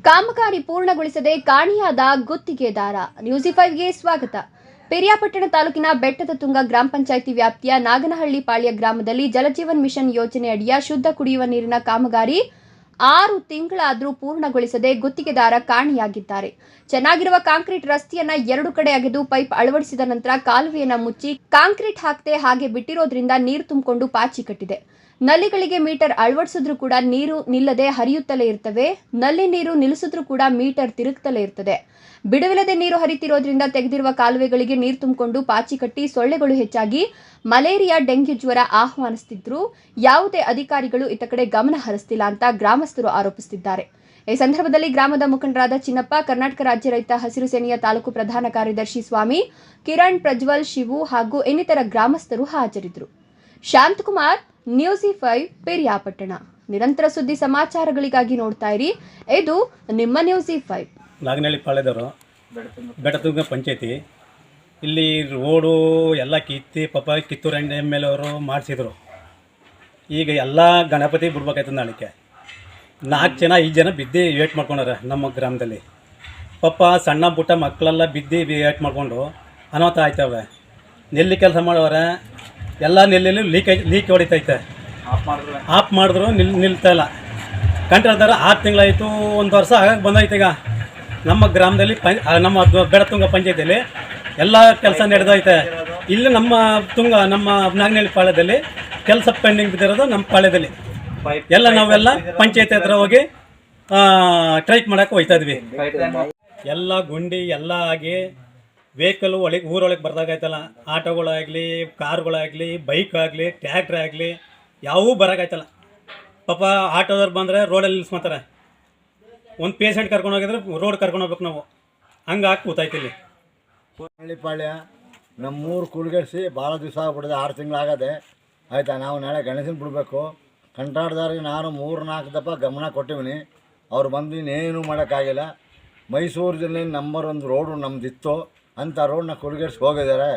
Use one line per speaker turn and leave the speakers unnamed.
ಕಾಮಗಾರಿ ಪೂರ್ಣಗೊಳಿಸದೆ ಕಾಣೆಯಾದ ಗುತ್ತಿಗೆದಾರ. ನ್ಯೂಸ್5ಗೆ ಸ್ವಾಗತ. ಪೆರಿಯಾಪಟ್ಟಣ ತಾಲೂಕಿನ ಬೆಟ್ಟದ ತುಂಗ ಗ್ರಾಮ ಪಂಚಾಯಿತಿ ವ್ಯಾಪ್ತಿಯ ನಾಗನಹಳ್ಳಿ ಪಾಳ್ಯ ಗ್ರಾಮದಲ್ಲಿ ಜಲಜೀವನ್ ಮಿಷನ್ ಯೋಜನೆ ಅಡಿಯ ಶುದ್ಧ ಕುಡಿಯುವ ನೀರಿನ ಕಾಮಗಾರಿ 6 ತಿಂಗಳಾದರೂ ಪೂರ್ಣಗೊಳಿಸದೆ ಗುತ್ತಿಗೆದಾರ ಕಾಣೆಯಾಗಿದ್ದಾರೆ. ಚೆನ್ನಾಗಿರುವ ಕಾಂಕ್ರೀಟ್ ರಸ್ತೆಯನ್ನ 2 ಕಡೆ ಅಗೆದು ಪೈಪ್ ಅಳವಡಿಸಿದ ನಂತರ ಕಾಲುವೆಯನ್ನ ಮುಚ್ಚಿ ಕಾಂಕ್ರೀಟ್ ಹಾಕದೆ ಹಾಗೆ ಬಿಟ್ಟಿರೋದ್ರಿಂದ ನೀರು ತುಂಬಿಕೊಂಡು ಪಾಚಿ ಕಟ್ಟಿದೆ. ನಲ್ಲಿಗಳಿಗೆ ಮೀಟರ್ ಅಳವಡಿಸಿದ್ರೂ ಕೂಡ ನೀರು ನಿಲ್ಲದೆ ಹರಿಯುತ್ತಲೇ ಇರ್ತವೆ. ನಲ್ಲಿ ನೀರು ನಿಲ್ಲಿಸಿದ್ರೂ ಕೂಡ ಮೀಟರ್ ತಿರುಗುತ್ತಲೇ ಇರ್ತದೆ. ಬಿಡುವಿಲ್ಲದೆ ನೀರು ಹರಿತಿರೋದ್ರಿಂದ ತೆಗೆದಿರುವ ಕಾಲುವೆಗಳಿಗೆ ನೀರು ತುಂಬಿಕೊಂಡು ಪಾಚಿ ಕಟ್ಟಿ ಸೊಳ್ಳೆಗಳು ಹೆಚ್ಚಾಗಿ ಮಲೇರಿಯಾ ಡೆಂಗ್ಯೂ ಜ್ವರ ಆಹ್ವಾನಿಸುತ್ತಿದ್ರು ಯಾವುದೇ ಅಧಿಕಾರಿಗಳು ಇತ್ತ ಕಡೆ ಗಮನ ಹರಿಸ್ತಿಲ್ಲ ಅಂತ ಗ್ರಾಮಸ್ಥರು ಆರೋಪಿಸುತ್ತಿದ್ದಾರೆ. ಈ ಸಂದರ್ಭದಲ್ಲಿ ಗ್ರಾಮದ ಮುಖಂಡರಾದ ಚಿನ್ನಪ್ಪ, ಕರ್ನಾಟಕ ರಾಜ್ಯ ರೈತ ಹಸಿರು ಸೇನೆಯ ತಾಲೂಕು ಪ್ರಧಾನ ಕಾರ್ಯದರ್ಶಿ ಸ್ವಾಮಿ, ಕಿರಣ್, ಪ್ರಜ್ವಲ್, ಶಿವು ಹಾಗೂ ಇನ್ನಿತರ ಗ್ರಾಮಸ್ಥರು ಹಾಜರಿದ್ದರು. ಶಾಂತಕುಮಾರ್, ನ್ಯೂಸ್5 ಪೆರಿಯಾಪಟ್ಟಣ. ನಿರಂತರ ಸುದ್ದಿ ಸಮಾಚಾರಗಳಿಗಾಗಿ ನೋಡ್ತಾ ಇರಿ, ಇದು ನಿಮ್ಮ ನ್ಯೂಸ್5.
ನಾಗನಹಳ್ಳಿ ಪಾಳ್ಯದವರು, ಬೆಟ್ಟತುಂಗ ಪಂಚಾಯತಿ. ಇಲ್ಲಿ ರೋಡು ಎಲ್ಲ ಕಿತ್ತೂರು MLA ಅವರು ಮಾಡಿಸಿದ್ರು. ಈಗ ಎಲ್ಲ ಗಣಪತಿ ಬಿಡ್ಬೇಕಾಯ್ತದೆ. ನಾಳಿಕೆ 4 ಜನ 5 ಜನ ಬಿದ್ದು ವೇಟ್ ಮಾಡ್ಕೊಂಡಾರೆ ನಮ್ಮ ಗ್ರಾಮದಲ್ಲಿ. ಪಾಪ ಸಣ್ಣ ಪುಟ್ಟ ಮಕ್ಕಳೆಲ್ಲ ಬಿದ್ದು ವೇಟ್ ಮಾಡಿಕೊಂಡು ಅನಾಹುತ ಆಯ್ತವೆ. ನೆಲ್ಲಿ ಕೆಲಸ ಮಾಡೋರೆ ಎಲ್ಲ ನೆಲ್ಲಲ್ಲಿ ಲೀಕ್ ಹೊಡಿತೈತೆ. ಆಫ್ ಮಾಡಿದ್ರು ನಿಲ್ತಾ ಇಲ್ಲ. ಕಂಟ್ರಾಕ್ಟರ್ 6 ತಿಂಗಳಾಯಿತು, 1 ವರ್ಷ ಆಗಾಗ ಬಂದೈತೆ. ಈಗ ನಮ್ಮ ಗ್ರಾಮದಲ್ಲಿ ನಮ್ಮ ಬೆಟ್ಟತುಂಗ ಪಂಚಾಯತಿಯಲ್ಲಿ ಎಲ್ಲ ಕೆಲಸ ನಡೆದೈತೆ. ಇಲ್ಲಿ ನಮ್ಮ ನಾಗನಹಳ್ಳಿ ಪಾಳ್ಯದಲ್ಲಿ ಕೆಲಸ ಪೆಂಡಿಂಗ್ ಬಿದ್ದಿರೋದು. ನಮ್ಮ ಪಾಳ್ಯದಲ್ಲಿ ಎಲ್ಲ ನಾವೆಲ್ಲ ಪಂಚಾಯತಿ ಹತ್ರ ಹೋಗಿ ಟ್ರೈಕ್ ಮಾಡೋಕೆ ಹೋಗ್ತಾ ಇದ್ವಿ. ಎಲ್ಲ ಗುಂಡಿ ಎಲ್ಲ ಆಗಿ ವೆಹಿಕಲ್ ಊರೊಳಗೆ ಬರ್ದಾಗೈತಲ್ಲ. ಆಟೋಗಳಾಗಲಿ, ಕಾರ್ಗಳಾಗಲಿ, ಬೈಕ್ ಆಗಲಿ, ಟ್ರ್ಯಾಕ್ಟ್ರ್ ಆಗಲಿ ಯಾವೂ ಬರೋಕ್ಕಾಯ್ತಲ್ಲ. ಪಾಪ ಆಟೋದವ್ರು ಬಂದರೆ ರೋಡಲ್ಲಿ ನಿಲ್ಲಿಸ್ಕೊತಾರೆ. ಒಂದು ಪೇಷಂಟ್ ಕರ್ಕೊಂಡು ಹೋಗಿದ್ರೆ ರೋಡ್ ಕರ್ಕೊಂಡು ಹೋಗ್ಬೇಕು ನಾವು. ಹಂಗಾಗಿ ಕೂತಾಯ್ತಿಲ್ಲಿ
ಹಳ್ಳಿ ಪಾಳ್ಯ ನಮ್ಮೂರು ಕುಳ್ಗೆಡ್ಸಿ ಭಾಳ ದಿವಸ ಆಗ್ಬಿಟ್ಟಿದೆ. 6 ತಿಂಗಳಾಗದೆ ಆಯಿತಾ. ನಾವು ನಾಳೆ ಗಣೇಶನ ಬಿಡಬೇಕು. ಕಂಟ್ರಾಕ್ಟರ್ಗೆ ನಾನು 3-4 ದಪ್ಪ ಗಮನ ಕೊಟ್ಟಿದ್ದೀನಿ. ಅವ್ರು ಬಂದು ಇನ್ನೇನು ಮಾಡೋಕ್ಕಾಗಿಲ್ಲ. ಮೈಸೂರು ಜಿಲ್ಲೆ ನಂಬರ್ 1 ರೋಡು ನಮ್ಮದಿತ್ತು. ಅಂಥ ರೋಡನ್ನ ಕುಳ್ಗೆಡ್ಸಿ ಹೋಗಿದ್ದಾರೆ.